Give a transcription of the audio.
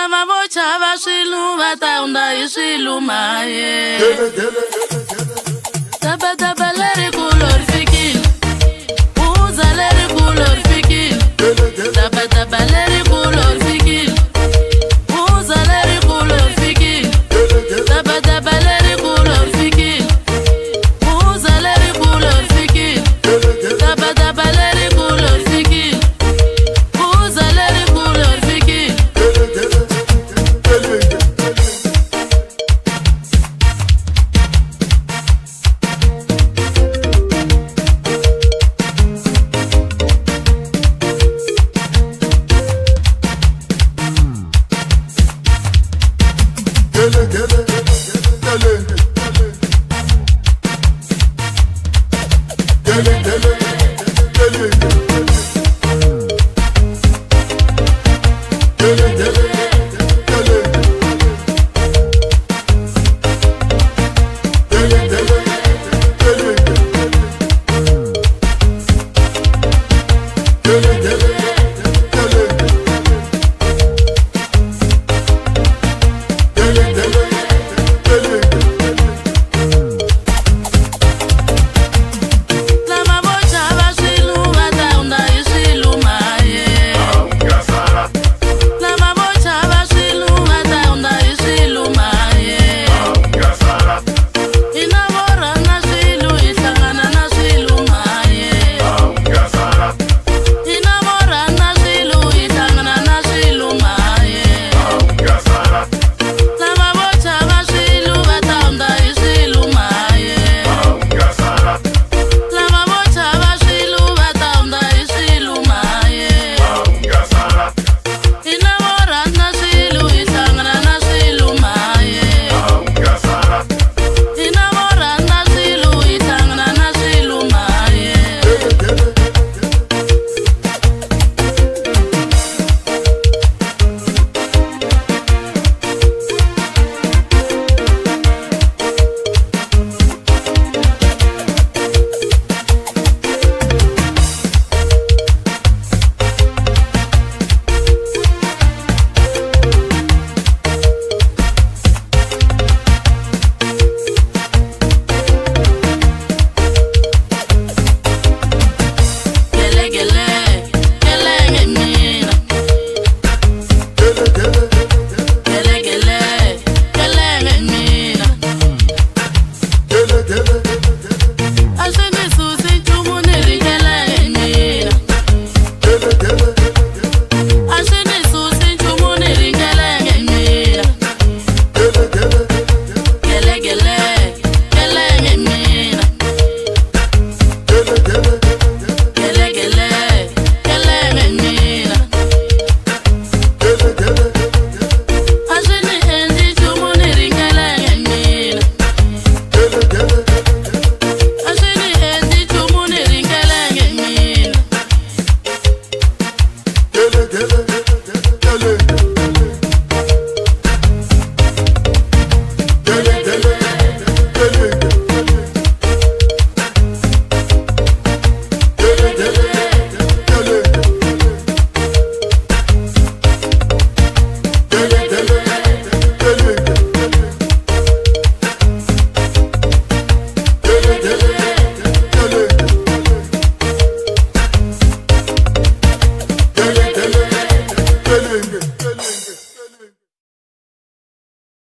Chava vo chava shilu bata unda ishilu maye. Taba taba leri color fikil. Uza leri color fikil. Taba taba leri color fikil. Uza leri color fikil. Taba taba leri color fikil. Uza leri color fikil. Taba taba leri color fikil. Uza leri color fikil. Get it.